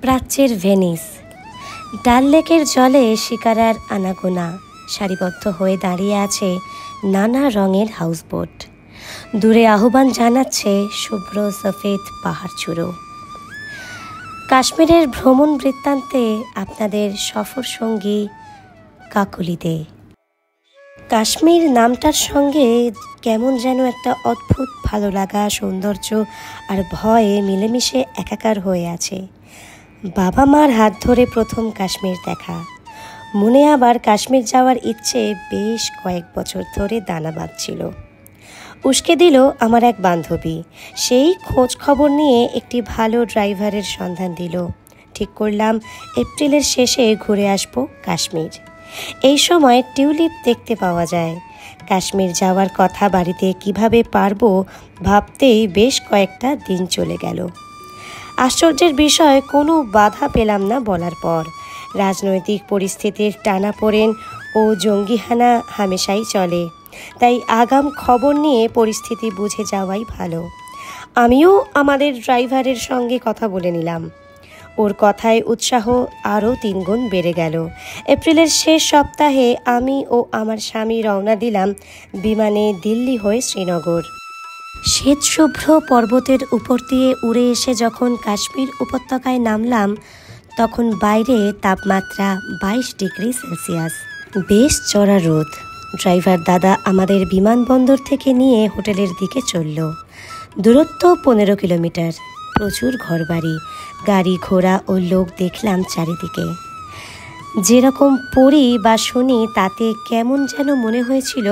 প্রাচ্যের ভেনিস। ডাল লেকের জলে শিকারার আনাগোনা, সারিবদ্ধ হয়ে দাঁড়িয়ে আছে নানা রঙের হাউসবোট। দূরে আহ্বান জানাচ্ছে শুভ্র সফেদ পাহাড় চূড়ো। কাশ্মীরের ভ্রমণ বৃত্তান্তে আপনাদের সফর সঙ্গী কাকলি দে। কাশ্মীর নামটার সঙ্গে কেমন যেন একটা অদ্ভুত ভালো লাগা, সৌন্দর্য আর ভয়ে মিলেমিশে একাকার হয়ে আছে। বাবা মার হাত ধরে প্রথম কাশ্মীর দেখা, মনে আবার কাশ্মীর যাওয়ার ইচ্ছে বেশ কয়েক বছর ধরে দানা বাঁধছিল। উস্কে দিল আমার এক বান্ধবী, সেই খোঁজ খবর নিয়ে একটি ভালো ড্রাইভারের সন্ধান দিল। ঠিক করলাম এপ্রিলের শেষে ঘুরে আসব কাশ্মীর। এই সময় টিউলিপ দেখতে পাওয়া যায়। কাশ্মীর যাওয়ার কথা বাড়িতে কিভাবে পারবো ভাবতেই বেশ কয়েকটা দিন চলে গেল। আশ্চর্যের বিষয়, কোনো বাধা পেলাম না বলার পর। রাজনৈতিক পরিস্থিতির টানাপোড়েন ও জঙ্গিহানা হামেশাই চলে, তাই আগাম খবর নিয়ে পরিস্থিতি বুঝে যাওয়াই ভালো। আমিও আমাদের ড্রাইভারের সঙ্গে কথা বলে নিলাম। ওর কথায় উৎসাহ আরও 3 গুণ বেড়ে গেল। এপ্রিলের শেষ সপ্তাহে আমি ও আমার স্বামী রওনা দিলাম বিমানে দিল্লি হয়ে শ্রীনগর। শ্বেতশুভ্র পর্বতের উপর দিয়ে উড়ে এসে যখন কাশ্মীর উপত্যকায় নামলাম, তখন বাইরে তাপমাত্রা 22 ডিগ্রি সেলসিয়াস। বেশ চড়া রোদ। ড্রাইভার দাদা আমাদের বিমানবন্দর থেকে নিয়ে হোটেলের দিকে চলল। দূরত্ব 15 কিলোমিটার। প্রচুর ঘরবাড়ি, গাড়ি ঘোড়া ও লোক দেখলাম চারিদিকে। যেরকম পড়ি বা শুনি তাতে কেমন যেন মনে হয়েছিল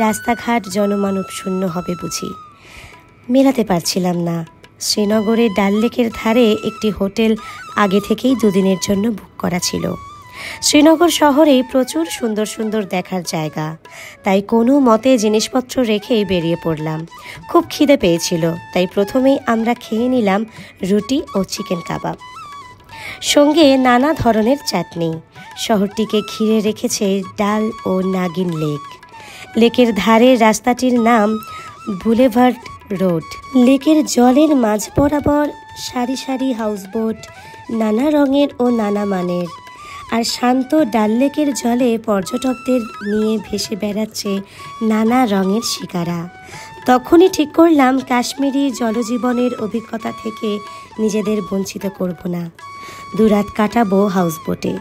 রাস্তাঘাট জনমানব শূন্য হবে বুঝি। মেলাতে পারছিলাম না। শ্রীনগরে ডাল লেকের ধারে একটি হোটেল আগে থেকেই 2 দিনের জন্য বুক করা ছিল। শ্রীনগর শহরে প্রচুর সুন্দর সুন্দর দেখার জায়গা, তাই কোনো মতে জিনিসপত্র রেখেই বেরিয়ে পড়লাম। খুব খিদে পেয়েছিল, তাই প্রথমেই আমরা খেয়ে নিলাম রুটি ও চিকেন কাবাব, সঙ্গে নানা ধরনের চাটনি। শহরটিকে ঘিরে রেখেছে ডাল ও নাগিন লেক। লেকের ধারে রাস্তাটির নাম বুলেভার্ড রোড। লেকের জলের মাঝ বরাবর সারি সারি হাউসবোট, নানা রঙের ও নানা মানের। আর শান্ত ডাল লেকের জলে পর্যটকদের নিয়ে ভেসে বেড়াচ্ছে নানা রঙের শিকারা। তখনই ঠিক করলাম কাশ্মীরি জলজীবনের অভিজ্ঞতা থেকে নিজেদের বঞ্চিত করব না। 2 রাত কাটাবো হাউসবোটে।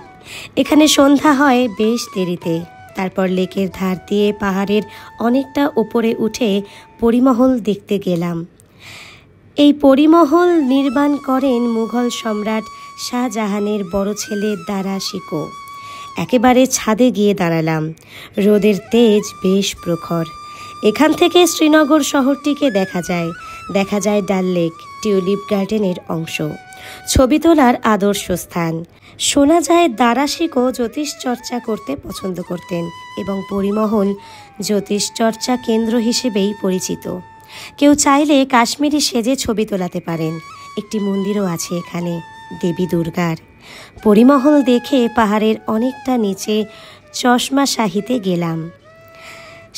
এখানে সন্ধ্যা হয় বেশ দেরিতে। তারপর লেকের ধার দিয়ে পাহাড়ের অনেকটা উপরে উঠে পরিমহল দেখতে গেলাম। এই পরিমহল নির্মাণ করেন মুঘল সম্রাট শাহজাহানের বড় ছেলে দারা শিকো। একেবারে ছাদে গিয়ে দাঁড়ালাম। রোদের তেজ বেশ প্রখর। এখান থেকে শ্রীনগর শহরটিকে দেখা যায় ডাল লেক, টিউলিপ গার্ডেনের অংশ। ছবি তোলার আদর্শ স্থান। শোনা যায় দারা শিকো জ্যোতিষচর্চা করতে পছন্দ করতেন এবং পরিমহল জ্যোতিষচর্চা কেন্দ্র হিসেবেই পরিচিত। কেউ চাইলে কাশ্মীরি সেজে ছবি তোলাতে পারেন। একটি মন্দিরও আছে এখানে, দেবী দুর্গার। পরিমহল দেখে পাহাড়ের অনেকটা নিচে চশমা শাহিতে গেলাম।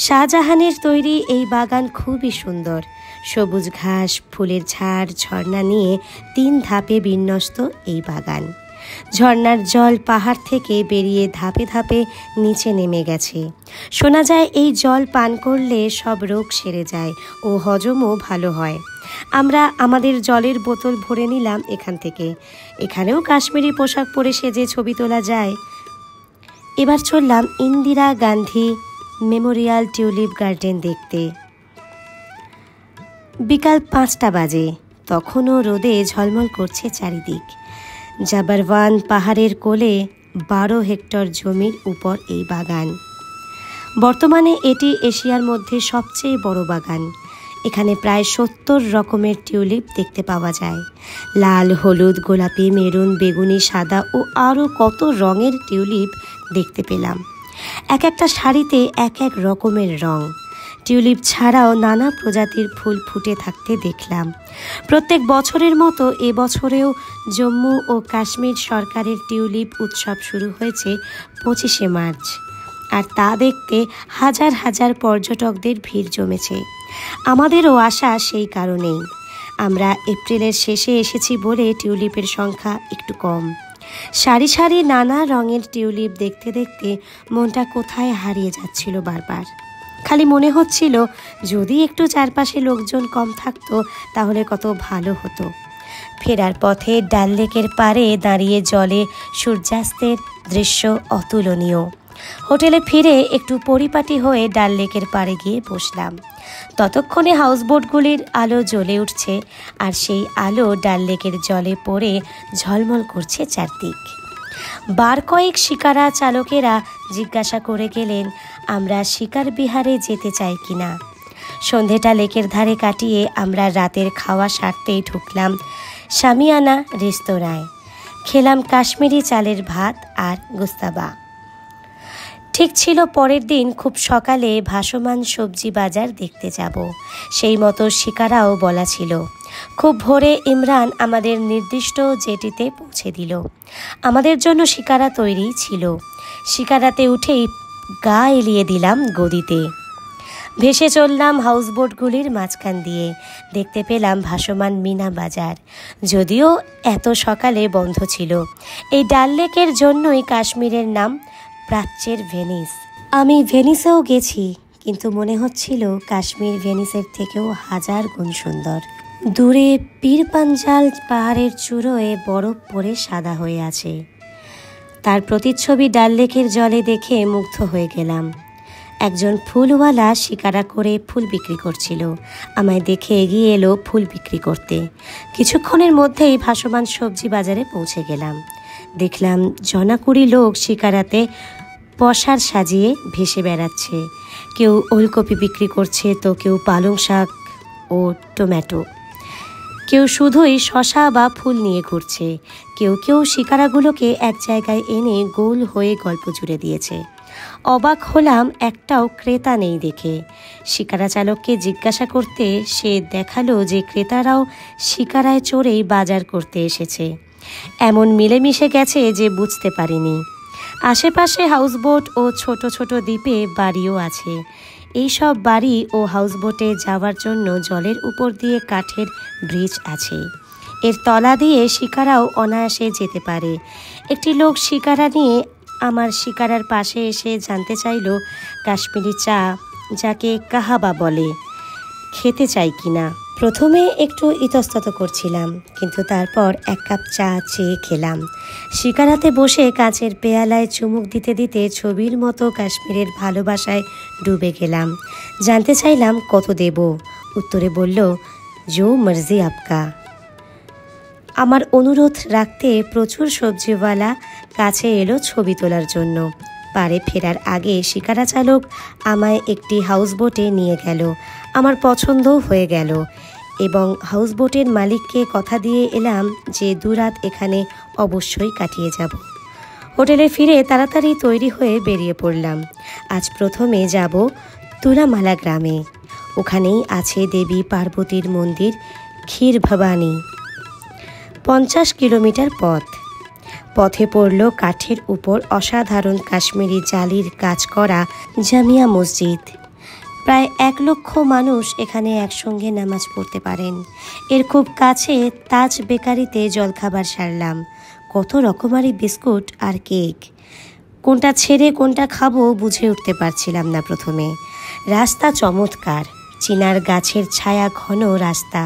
শাহজাহানের তৈরি এই বাগান খুবই সুন্দর। সবুজ ঘাস, ফুলের ঝাড়, ঝর্ণা নিয়ে 3 ধাপে বিন্যস্ত এই বাগান। ঝর্ণার জল পাহাড় থেকে বেরিয়ে ধাপে ধাপে নিচে নেমে গেছে। শোনা যায় এই জল পান করলে সব রোগ সেরে যায় ও হজমও ভালো হয়। আমরা আমাদের জলের বোতল ভরে নিলাম এখান থেকে। এখানেও কাশ্মীরি পোশাক পরে সেজে ছবি তোলা যায়। এবার চললাম Indira Gandhi Memorial tulip garden দেখতে। বিকাল 5টা বাজে। তখনও রোদে ঝলমল করছে চারিদিক। জাবারওয়ান পাহাড়ের কোলে 12 হেক্টর জমির উপর এই বাগান। বর্তমানে এটি এশিয়ার মধ্যে সবচেয়ে বড় বাগান। এখানে প্রায় 70 রকমের টিউলিপ দেখতে পাওয়া যায়। লাল, হলুদ, গোলাপি, মেরুন, বেগুনি, সাদা ও আরও কত রঙের টিউলিপ দেখতে পেলাম। এক একটা শাড়িতে এক এক রকমের রং। টিউলিপ ছাড়াও নানা প্রজাতির ফুল ফুটে থাকতে দেখলাম। প্রত্যেক বছরের মতো এবছরেও জম্মু ও কাশ্মীর সরকারের টিউলিপ উৎসব শুরু হয়েছে 25শে মার্চ। আর তা দেখতে হাজার হাজার পর্যটকদের ভিড় জমেছে। আমাদেরও আশা সেই কারণেই। আমরা এপ্রিলের শেষে এসেছি বলে টিউলিপের সংখ্যা একটু কম। সারি সারি নানা রঙের টিউলিপ দেখতে দেখতে মনটা কোথায় হারিয়ে যাচ্ছিল বারবার। খালি মনে হচ্ছিল যদি একটু চারপাশে লোকজন কম থাকতো তাহলে কত ভালো হতো। ফেরার পথে ডাল লেকের পাড়ে দাঁড়িয়ে জলে সূর্যাস্তের দৃশ্য অতুলনীয়। হোটেলে ফিরে একটু পরিপাটি হয়ে ডাল লেকের পাড়ে গিয়ে বসলাম। ততক্ষণে হাউসবোটগুলির আলো জ্বলে উঠছে, আর সেই আলো ডাল লেকের জলে পড়ে ঝলমল করছে চারদিক। বার কয়েক শিকারা চালকেরা জিজ্ঞাসা করে গেলেন আমরা শিকার বিহারে যেতে চাই কিনা। সন্ধেটা লেকের ধারে কাটিয়ে আমরা রাতের খাওয়া সারতেই ঢুকলাম শামিয়ানা রেস্তোরাঁয়। খেলাম কাশ্মীরি চালের ভাত আর গোস্তাবা। ঠিক ছিল পরের দিন খুব সকালে ভাসমান সবজি বাজার দেখতে যাব, সেই মতো শিকারাও বলা ছিল। খুব ভোরে ইমরান আমাদের নির্দিষ্ট জেটিতে পৌঁছে দিল। আমাদের জন্য শিকারা তৈরি ছিল। শিকারাতে উঠেই গা এলিয়ে দিলাম গদিতে। ভেসে চললাম হাউসবোটগুলির মাঝখান দিয়ে। দেখতে পেলাম ভাসমান মিনা বাজার, যদিও এত সকালে বন্ধ ছিল। এই ডাল লেকের জন্যই কাশ্মীরের নাম প্রাচ্যের ভেনিস। আমি ভেনিসেও গেছি, কিন্তু মনে হচ্ছিল কাশ্মীর ভেনিসের থেকেও হাজার গুণ সুন্দর। দূরে পীর পাঞ্জাল পাহাড়ের চূড়োয় বরফ পড়ে সাদা হয়ে আছে, তার প্রতিচ্ছবি ডাল লেকের জলে দেখে মুগ্ধ হয়ে গেলাম। একজন ফুলওয়ালা শিকারা করে ফুল বিক্রি করছিল। আমায় দেখে এগিয়ে এলো ফুল বিক্রি করতে। কিছুক্ষণের মধ্যেই ভাসমান সবজি বাজারে পৌঁছে গেলাম। দেখলাম জনাকুড়ি লোক শিকারাতে পসার সাজিয়ে ভেসে বেড়াচ্ছে। কেউ ওলকপি বিক্রি করছে, তো কেউ পালং শাক ও টমেটো। কেউ শুধুই শশা বা ফুল নিয়ে ঘুরছে। কেউ কেউ শিকারাগুলোকে এক জায়গায় এনে গোল হয়ে গল্প জুড়ে দিয়েছে। অবাক হলাম একটাও ক্রেতা নেই দেখে। শিকারা চালককে জিজ্ঞাসা করতে সে দেখালো যে ক্রেতারাও শিকারায় চড়েই বাজার করতে এসেছে। এমন মিলেমিশে গেছে যে বুঝতে পারিনি। আশেপাশে হাউসবোট ও ছোট ছোট দ্বীপে বাড়িও আছে। এই সব বাড়ি ও হাউসবোটে যাওয়ার জন্য জলের উপর দিয়ে কাঠের ব্রিজ আছে। এর তলা দিয়ে শিকারাও অনায়াসে যেতে পারে। একটি লোক শিকারা নিয়ে আমার শিকারার পাশে এসে জানতে চাইল কাশ্মীরি চা, যাকে কাহাবা বলে, খেতে চাই কিনা। প্রথমে একটু ইতস্তত করছিলাম, কিন্তু তারপর এক কাপ চা চেয়ে খেলাম। শিকারাতে বসে কাঁচের পেয়ালায় চুমুক দিতে দিতে ছবির মতো কাশ্মীরের ভালোবাসায় ডুবে গেলাম। জানতে চাইলাম কত দেব। উত্তরে বলল, জো মর্জি আপকা। আমার অনুরোধ রাখতে প্রচুর সবজিওয়ালা কাছে এলো ছবি তোলার জন্য। পাড়ে ফেরার আগে শিকারা চালক আমায় একটি হাউসবোটে নিয়ে গেল। আমার পছন্দও হয়ে গেল এবং হাউসবোটের মালিককে কথা দিয়ে এলাম যে দুরাত এখানে অবশ্যই কাটিয়ে যাব। হোটেলে ফিরে তাড়াতাড়ি তৈরি হয়ে বেরিয়ে পড়লাম। আজ প্রথমে যাব তুলামালা গ্রামে। ওখানেই আছে দেবী পার্বতীর মন্দির ক্ষীর ভবানী। 50 কিলোমিটার পথ। পথে পড়ল কাঠের উপর অসাধারণ কাশ্মীরি জালির কাজ করা জামিয়া মসজিদ। প্রায় 1 লক্ষ মানুষ এখানে একসঙ্গে নামাজ পড়তে পারেন। এর খুব কাছে তাজ বেকারিতে জলখাবার সারলাম। কত রকমারি বিস্কুট আর কেক। কোনটা ছেড়ে কোনটা খাবো বুঝে উঠতে পারছিলাম না প্রথমে। রাস্তা চমৎকার, চিনার গাছের ছায়া ঘন রাস্তা।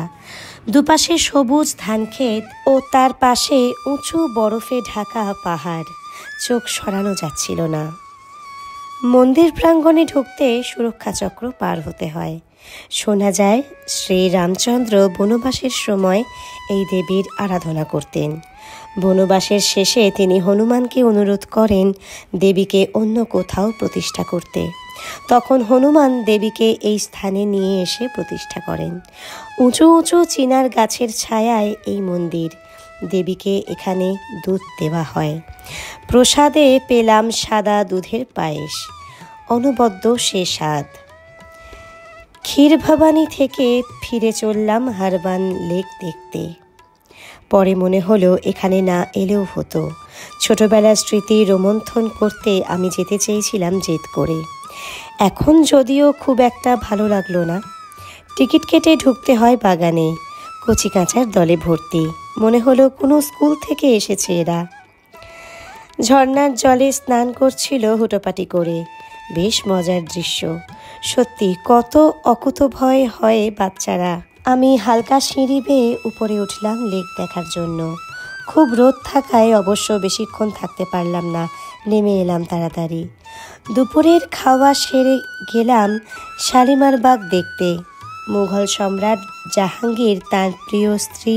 দুপাশে সবুজ ধানক্ষেত ও তার পাশে উঁচু বরফে ঢাকা পাহাড়। চোখ সরানো যাচ্ছিল না। মন্দির প্রাঙ্গণে ঢুকতে সুরক্ষা চক্র পার হতে হয়। শোনা যায় শ্রী রামচন্দ্র বনবাসের সময় এই দেবীর আরাধনা করতেন। বনবাসের শেষে তিনি হনুমানকে অনুরোধ করেন দেবীকে অন্য কোথাও প্রতিষ্ঠা করতে। তখন হনুমান দেবীকে এই স্থানে নিয়ে এসে প্রতিষ্ঠা করেন। উঁচু উঁচু চিনার গাছের ছায়ায় এই মন্দির। দেবীকে এখানে দুধ দেওয়া হয়। প্রসাদে পেলাম সাদা দুধের পায়েস। অনবদ্য সে স্বাদ। ক্ষীর ভবানী থেকে ফিরে চললাম হারবান লেক দেখতে। পরে মনে হলো এখানে না এলেও হতো। ছোটবেলার স্মৃতি রোমন্থন করতে আমি যেতে চেয়েছিলাম জেদ করে। এখন যদিও খুব একটা ভালো লাগলো না। টিকিট কেটে ঢুকতে হয় বাগানে। কচিকাঁচার দলে ভর্তি, মনে হলো কোনো স্কুল থেকে এসেছে এরা। ঝর্ণার জলে স্নান করছিল হুটোপাটি করে, বেশ মজার দৃশ্য। সত্যি কত অকুতভয় হয় বাচ্চারা। আমি হালকা সিঁড়ি বেয়ে উপরে উঠলাম লেক দেখার জন্য। খুব রোদ থাকায় অবশ্য বেশিক্ষণ থাকতে পারলাম না, নেমে এলাম তাড়াতাড়ি। দুপুরের খাওয়া সেরে গেলাম শালিমার বাগ দেখতে। মুঘল সম্রাট জাহাঙ্গীর তার প্রিয় স্ত্রী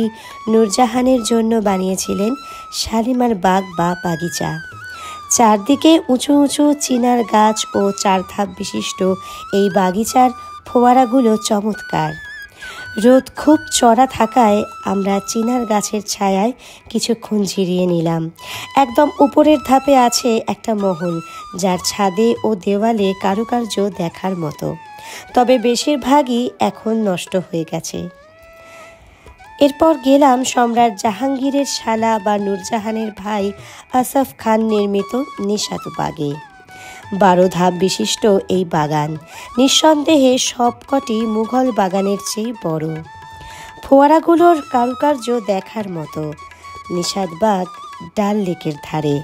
নূরজাহানের জন্য বানিয়েছিলেন শালিমার বাগ বা বাগিচা। চারদিকে উঁচু উঁচু চিনার গাছ ও 4 ধাপ বিশিষ্ট এই বাগিচার ফোয়ারাগুলো চমৎকার। রোদ খুব চড়া থাকায় আমরা চিনার গাছের ছায়ায় কিছুক্ষণ জিরিয়ে নিলাম। একদম উপরের ধাপে আছে একটা মহল, যার ছাদে ও দেওয়ালে কারুকার্য দেখার মতো, তবে বেশিরভাগই এখন নষ্ট হয়ে গেছে। এরপর গেলাম সম্রাট জাহাঙ্গীরের শালা বা নূরজাহানের ভাই আসফ খান নির্মিত নিশাত বাগে। 12 ধাপ বিশিষ্ট এই বাগান নিঃসন্দেহে সবকটি মুঘল বাগানের চেয়ে বড়। ফোয়ারাগুলোর কারুকার্য দেখার মতো। নিশাতবাগ ডাল লেকের ধারে।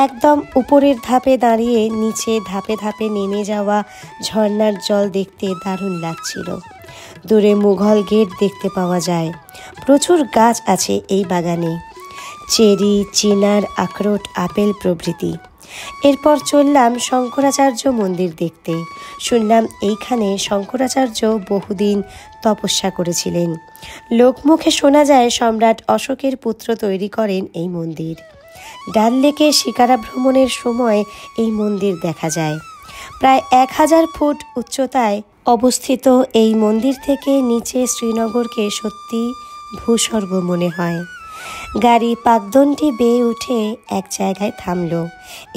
একদম উপরের ধাপে দাঁড়িয়ে নিচে ধাপে ধাপে নেমে যাওয়া ঝর্ণার জল দেখতে দারুণ লাগছিল। দূরে মুঘল গেট দেখতে পাওয়া যায়। প্রচুর গাছ আছে এই বাগানে, চেরি, চিনার, আখরোট, আপেল প্রভৃতি। এরপর চললাম শঙ্করাচার্য মন্দির দেখতে। শুনলাম এইখানে শঙ্করাচার্য বহুদিন তপস্যা করেছিলেন। লোকমুখে শোনা যায় সম্রাট অশোকের পুত্র তৈরি করেন এই মন্দির। ডাল লেকে শিকারা ভ্রমণের সময় এই মন্দির দেখা যায়। প্রায় 1000 ফুট উচ্চতায় অবস্থিত এই মন্দির থেকে নিচে শ্রীনগরকে সত্যি ভূস্বর্গ মনে হয়। গাড়ি পাকদণ্ডি বেয়ে উঠে এক জায়গায় থামল।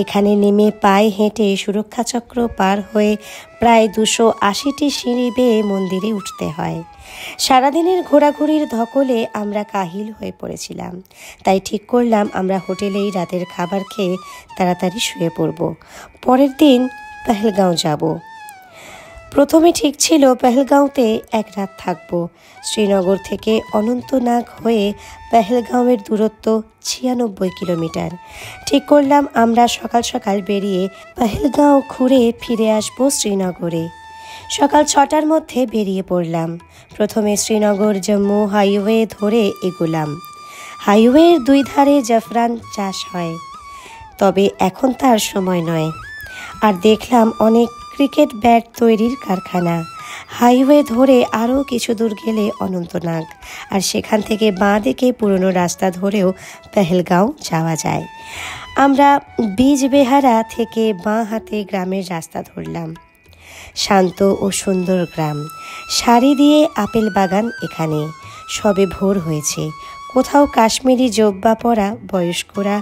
এখানে নেমে পায়ে হেঁটে সুরক্ষাচক্র পার হয়ে প্রায় 280টি সিঁড়ি বেয়ে মন্দিরে উঠতে হয়। সারাদিনের ঘোরাঘুরির ধকলে আমরা কাহিল হয়ে পড়েছিলাম, তাই ঠিক করলাম আমরা হোটেলেই রাতের খাবার খেয়ে তাড়াতাড়ি শুয়ে পড়ব। পরের দিন পেহেলগাঁও যাব। প্রথমে ঠিক ছিল পেহেলগাঁওতে এক রাত থাকব। শ্রীনগর থেকে অনন্তনাগ হয়ে পেহেলগাঁওয়ের দূরত্ব 96 কিলোমিটার। ঠিক করলাম আমরা সকাল সকাল বেরিয়ে পেহেলগাঁও ঘুরে ফিরে আসব শ্রীনগরে। সকাল 6টার মধ্যে বেরিয়ে পড়লাম। প্রথমে শ্রীনগর জম্মু হাইওয়ে ধরে এগোলাম। হাইওয়ের 2 ধারে জাফরান চাষ হয়, তবে এখন তার সময় নয়। আর দেখলাম অনেক ক্রিকেট ব্যাট তৈরির কারখানা। হাইওয়ে ধরে আরও কিছু দূর গেলে অনন্তনাগ, আর সেখান থেকে বাঁ দিকে পুরনো রাস্তা ধরেও পেহেলগাঁও যাওয়া যায়। আমরা বীজবেহারা থেকে বাঁ হাতে গ্রামের রাস্তা ধরলাম। শান্ত ও সুন্দর গ্রাম, সারি দিয়ে আপেল বাগান। এখানে সবে ভোর হয়েছে। কোথাও কাশ্মীরি জব্বা পরা বয়স্করা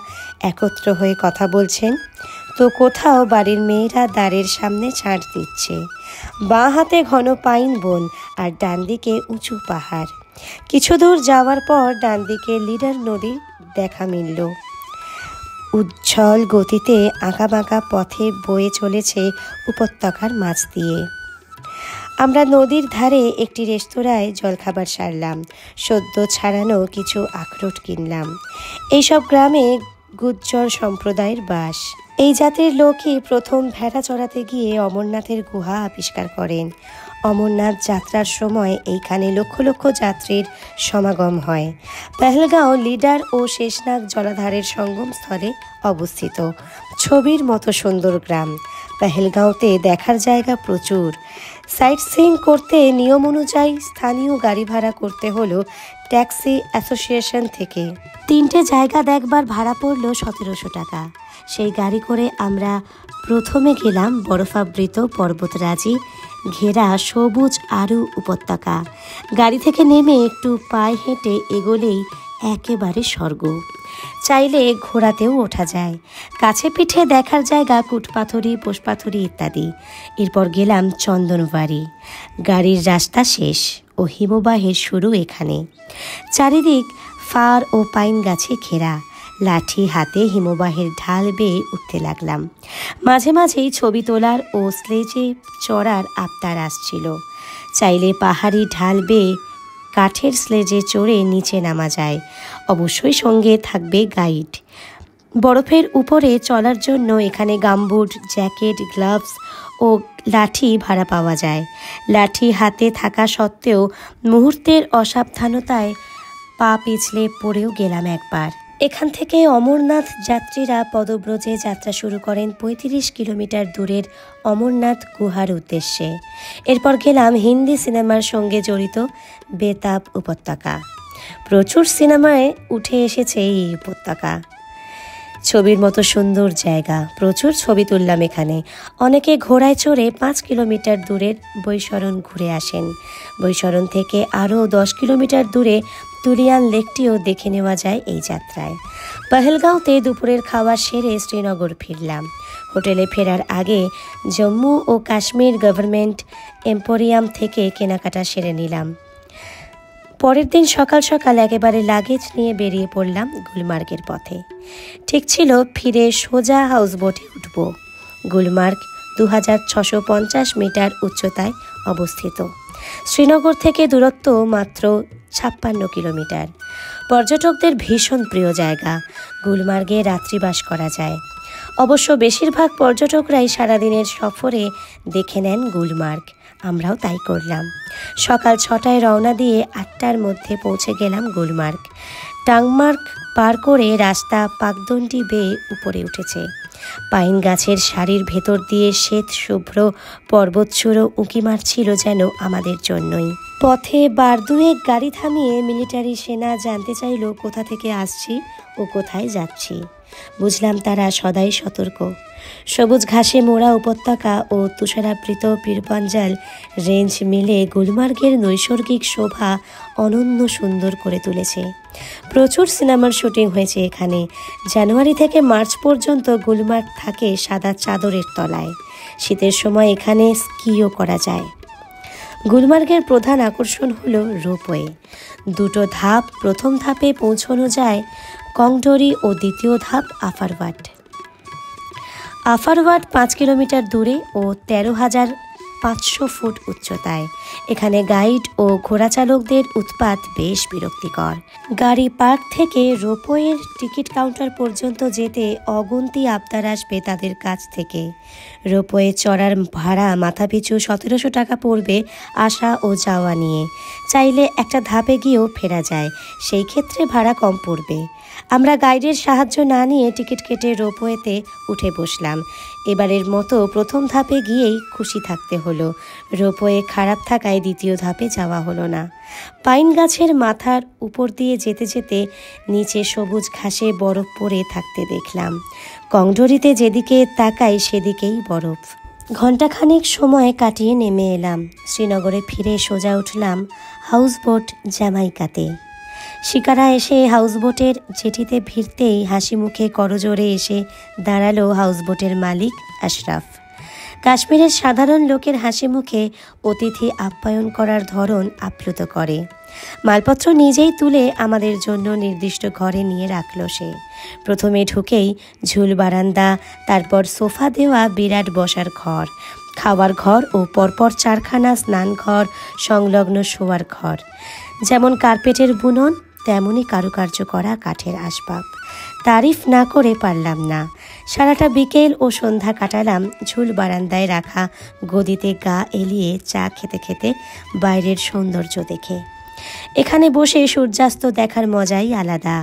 একত্র হয়ে কথা বলছেন, তো কোথাও বাড়ির মেয়েরা দ্বারের সামনে ছাড় দিচ্ছে। বাঁ হাতে ঘন পাইন বন আর ডান দিকে উঁচু পাহাড়। কিছু দূর যাওয়ার পর ডান দিকে লিডার নদীর দেখা মিলল। উজ্জ্বল গতিতে আঁকাবাঁকা পথে বয়ে চলেছে উপত্যকার মাছ দিয়ে। আমরা নদীর ধারে একটি রেস্তোরাঁয় জলখাবার সারলাম। সদ্য ছাড়ানো কিছু আখরোট কিনলাম। এইসব গ্রামে গুজ্জর সম্প্রদায়ের বাস। এই জাতির লোকই প্রথম ভেড়া চড়াতে গিয়ে অমরনাথের গুহা আবিষ্কার করেন। অমরনাথ যাত্রার সময় এইখানে লক্ষ লক্ষ যাত্রীর সমাগম হয়। পেহেলগাঁও লিডার ও শেষনাগ জলাধারের সঙ্গম স্থলে অবস্থিত ছবির মতো সুন্দর গ্রাম। পেহেলগাঁওতে দেখার জায়গা প্রচুর। সাইট সিইং করতে নিয়ম অনুযায়ী স্থানীয় গাড়ি ভাড়া করতে হলো ট্যাক্সি অ্যাসোসিয়েশন থেকে। 3টে জায়গা দেখবার ভাড়া পড়ল 1700 টাকা। সেই গাড়ি করে আমরা প্রথমে গেলাম বরফাবৃত পর্বতরাজি ঘেরা সবুজ আরু উপত্যকা। গাড়ি থেকে নেমে একটু পায়ে হেঁটে এগোলেই একেবারে স্বর্গ। চাইলে ঘোড়াতেও ওঠা যায়। কাছে পিঠে দেখার জায়গা কুটপাথরি, পোষপাথরি ইত্যাদি। এরপর গেলাম চন্দনবাড়ি। গাড়ির রাস্তা শেষ ও হিমবাহের শুরু এখানে। চারিদিক ফার ও পাইন গাছে ঘেরা। লাঠি হাতে হিমবাহের ঢাল বেয়ে উঠতে লাগলাম। মাঝে মাঝেই ছবি তোলার ও স্লেজে চড়ার আবদার আসছিল। চাইলে পাহাড়ি ঢাল বেয়ে কাঠের স্লেজে চড়ে নিচে নামা যায়। অবশ্যই সঙ্গে থাকবে গাইড। বরফের উপরে চলার জন্য এখানে গামবুট, জ্যাকেট, গ্লাভস ও লাঠি ভাড়া পাওয়া যায়। লাঠি হাতে থাকা সত্ত্বেও মুহূর্তের অসাবধানতায় পা পিছলে পড়েও গেলাম একবার। এখান থেকে অমরনাথ যাত্রীরা পদব্রজে যাত্রা শুরু করেন ৩৫ কিলোমিটার দূরের অমরনাথ গুহার উদ্দেশ্যে। এরপর গেলাম হিন্দি সিনেমার সঙ্গে জড়িত বেতাব উপত্যকা। প্রচুর সিনেমায় উঠে এসেছে এই উপত্যকা। ছবির মতো সুন্দর জায়গা, প্রচুর ছবি তুললাম এখানে। অনেকে ঘোড়ায় চড়ে ৫ কিলোমিটার দূরের বৈশরণ ঘুরে আসেন। বৈশরণ থেকে আরও ১০ কিলোমিটার দূরে তুলিয়ান লেকটিও দেখে নেওয়া যায় এই যাত্রায়। পহেলগাঁওতে দুপুরের খাওয়া সেরে শ্রীনগর ফিরলাম। হোটেলে ফেরার আগে জম্মু ও কাশ্মীর গভর্নমেন্ট এম্পোরিয়াম থেকে কেনাকাটা সেরে নিলাম। পরের দিন সকাল সকাল একেবারে লাগেজ নিয়ে বেরিয়ে পড়লাম গুলমার্গের পথে। ঠিক ছিল ফিরে সোজা হাউসবোটে উঠব। গুলমার্গ ২৬৫০ মিটার উচ্চতায় অবস্থিত। শ্রীনগর থেকে দূরত্ব মাত্র ৫৬ কিলোমিটার। পর্যটকদের ভীষণ প্রিয় জায়গা। গুলমার্গে রাত্রিবাস করা যায়। অবশ্য বেশিরভাগ পর্যটকরাই সারাদিনের সফরে দেখে নেন গুলমার্গ। আমরাও তাই করলাম। সকাল ৬টায় রওনা দিয়ে ৮টার মধ্যে পৌঁছে গেলাম গুলমার্গ। টাংমার্গ পার করে রাস্তা পাকদণ্ডি বেয়ে উপরে উঠেছে। পাইন গাছের সারির ভেতর দিয়ে শ্বেত শুভ্র পর্বতচূড়ো উঁকি মারছিল যেন আমাদের জন্যই। পথে বার দুয়েক গাড়ি থামিয়ে মিলিটারি সেনা জানতে চাইল কোথা থেকে আসছি ও কোথায় যাচ্ছি। বুঝলাম তারা সদাই সতর্ক। সবুজ ঘাসে মোড়া উপত্যকা ও তুষারাবৃত পীরপঞ্জাল রেঞ্জ মিলে গুলমার্গের নৈসর্গিক শোভা অনন্য সুন্দর করে তুলেছে। প্রচুর সিনেমার শুটিং হয়েছে এখানে। জানুয়ারি থেকে মার্চ পর্যন্ত গুলমার্গ থাকে সাদা চাদরের তলায়। শীতের সময় এখানে স্কিও করা যায়। গুলমার্গের প্রধান আকর্ষণ হলো রোপওয়ে। দুটো ধাপ। প্রথম ধাপে পৌঁছানো যায় কংডোরি ও দ্বিতীয় ধাপ আফারওয়াট। আফারওয়াট ৫ কিলোমিটার দূরে ও ১৩,৫০০ ফুট উচ্চতায়। এখানে গাইড ও ঘোড়া চালকদের উৎপাত বেশ বিরক্তিকর। গাড়ি পার্ক থেকে রোপওয়ের টিকিট কাউন্টার পর্যন্ত যেতে অগুন্তি আবদার আসবে তাদের কাছ থেকে। রোপওয়ে চড়ার ভাড়া মাথাপিছু ১৭০০ টাকা পড়বে আসা ও যাওয়া নিয়ে। চাইলে একটা ধাপে গিয়েও ফেরা যায়, সেই ক্ষেত্রে ভাড়া কম পড়বে। আমরা গাইডের সাহায্য না নিয়ে টিকিট কেটে রোপওয়েতে উঠে বসলাম। এবারের মতো প্রথম ধাপে গিয়েই খুশি থাকতে হলো। রোপওয়ে খারাপ থাকায় দ্বিতীয় ধাপে যাওয়া হলো না। পাইন গাছের মাথার উপর দিয়ে যেতে যেতে নিচে সবুজ ঘাসে বরফ পড়ে থাকতে দেখলাম। কংডোরিতে যেদিকে তাকাই সেদিকেই বরফ। ঘণ্টাখানেক সময় কাটিয়ে নেমে এলাম। শ্রীনগরে ফিরে সোজা উঠলাম হাউসবোট জ্যামাইকাতে। শিকারা এসে হাউসবোটের জেটিতে ভিড়তেই হাসি মুখে করজোড়ে এসে দাঁড়ালো হাউসবোটের মালিক আশরাফ। কাশ্মীরের সাধারণ লোকের হাসি মুখে অতিথি আপ্যায়ন করার ধরন আপ্লুত করে। মালপত্র নিজেই তুলে আমাদের জন্য নির্দিষ্ট ঘরে নিয়ে রাখল সে। প্রথমে ঢুকেই ঝুল বারান্দা, তারপর সোফা দেওয়া বিরাট বসার ঘর, খাওয়ার ঘর ও পরপর ৪খানা স্নানঘর সংলগ্ন শোয়ার ঘর। যেমন কার্পেটের বুনন তেমনই কারুকার্য করা কাঠের আসবাব। তারিফ না করে পারলাম না। সারাটা বিকেল ও সন্ধ্যা কাটালাম ঝুল বারান্দায় রাখা গদিতে গা এলিয়ে চা খেতে খেতে বাইরের সৌন্দর্য দেখে। এখানে বসে সূর্যাস্ত দেখার মজাই আলাদা।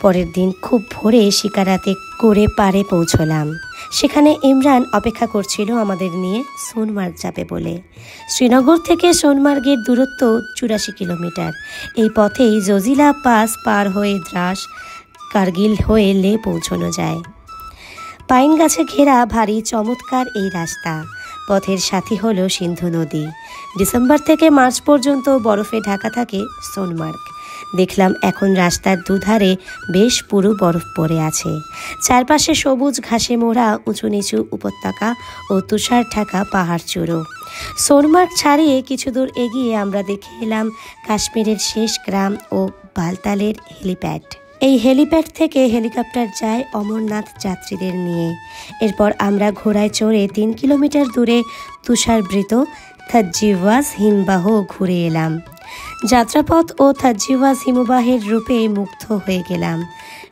পরের দিন খুব ভোরে শিকারাতে করে পাড়ে পৌঁছলাম। সেখানে ইমরান অপেক্ষা করছিল আমাদের নিয়ে সোনমার্গ যাবে বলে। শ্রীনগর থেকে সোনমার্গের দূরত্ব ৮৪ কিলোমিটার। এই পথেই জজিলা পাস পার হয়ে দ্রাস, কার্গিল হয়ে লে পৌঁছানো যায়। পাইন গাছে ঘেরা ভারী চমৎকার এই রাস্তা। পথের সাথী হলো সিন্ধু নদী। ডিসেম্বর থেকে মার্চ পর্যন্ত বরফে ঢাকা থাকে সোনমার্গ। দেখলাম এখন রাস্তার দুধারে বেশ পুরো বরফ পড়ে আছে। চারপাশে সবুজ ঘাসে মোড়া উঁচু নিচু উপত্যকা ও তুষার ঢাকা পাহাড় চূড়ো। সোনমার্গ ছাড়িয়ে কিছু দূর এগিয়ে আমরা দেখে এলাম কাশ্মীরের শেষ গ্রাম ও বালতালের হেলিপ্যাড। এই হেলিপ্যাড থেকে হেলিকপ্টার যায় অমরনাথ যাত্রীদের নিয়ে। এরপর আমরা ঘোড়ায় চড়ে ৩ কিলোমিটার দূরে তুষারবৃত থজ্জিওয়াজ হিমবাহ ঘুরে এলাম। যাত্রাপথ ও তাজ্জিওয়াজ হিমবাহের রূপে মুগ্ধ হয়ে গেলাম।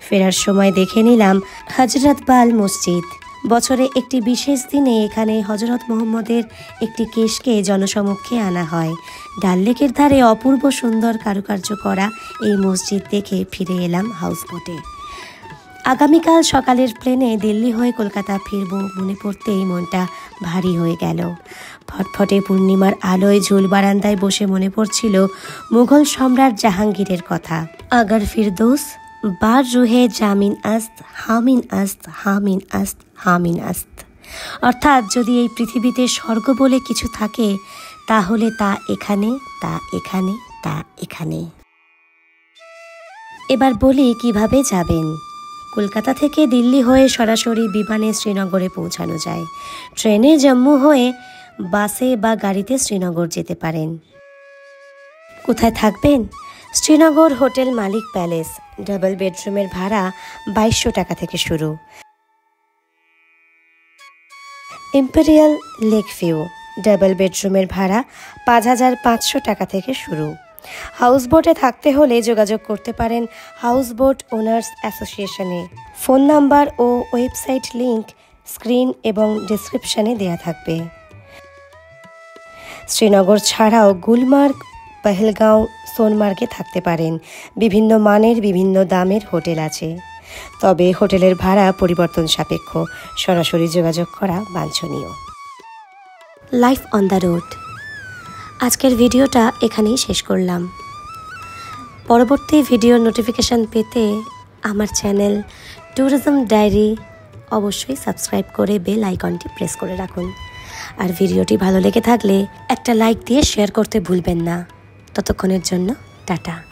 ফেরার সময় দেখে নিলাম হজরত বাল মসজিদ। বছরে একটি বিশেষ দিনে এখানে হজরত মোহাম্মদের একটি কেশকে জনসমক্ষে আনা হয়। ডাল লেকের ধারে অপূর্ব সুন্দর কারুকার্য করা এই মসজিদ দেখে ফিরে এলাম হাউসবোটে। আগামীকাল সকালের প্লেনে দিল্লি হয়ে কলকাতা ফিরব মনে পড়তেই মনটা ভারী হয়ে গেল। ফটফটে পূর্ণিমার আলোয় ঝুল বারান্দায় বসে মনে পড়ছিল মুঘল সম্রাট জাহাঙ্গীরের কথা। আগার ফিরদৌস বার রুহে জামিন আস্ত হামিন আস্ত হামিন আস্ত হামিন আস্ত। অর্থাৎ যদি এই পৃথিবীতে স্বর্গ বলে কিছু থাকে তাহলে তা এখানে, তা এখানে, তা এখানে। এবার বলি কিভাবে যাবেন। কলকাতা থেকে দিল্লি হয়ে সরাসরি বিমানে শ্রীনগরে পৌঁছানো যায়। ট্রেনে জম্মু হয়ে বাসে বা গাড়িতে শ্রীনগর যেতে পারেন। কোথায় থাকবেন? শ্রীনগর হোটেল মালিক প্যালেস। ডাবল বেডরুমের ভাড়া 2200 টাকা থেকে শুরু। ইম্পেরিয়াল লেক ভিউ ডাবল বেডরুমের ভাড়া 5500 টাকা থেকে শুরু। হাউসবোটে থাকতে হলে যোগাযোগ করতে পারেন হাউসবোট ওনার্স অ্যাসোসিয়েশনে। ফোন নাম্বার ও ওয়েবসাইট লিংক স্ক্রিন এবং ডেসক্রিপশনে দেয়া থাকবে। শ্রীনগর ছাড়াও গুলমার্গ, পহেলগাঁও, সোনমার্গে থাকতে পারেন। বিভিন্ন মানের বিভিন্ন দামের হোটেল আছে, তবে হোটেলের ভাড়া পরিবর্তন সাপেক্ষ। সরাসরি যোগাযোগ করা বাঞ্ছনীয়। Life on the road. আজকের ভিডিওটা এখানেই শেষ করলাম। পরবর্তী ভিডিওর নোটিফিকেশান পেতে আমার চ্যানেল ট্যুরিজম ডায়েরি অবশ্যই সাবস্ক্রাইব করে বেল আইকনটি প্রেস করে রাখুন। আর ভিডিওটি ভালো লেগে থাকলে একটা লাইক দিয়ে শেয়ার করতে ভুলবেন না। ততক্ষণের জন্য টাটা।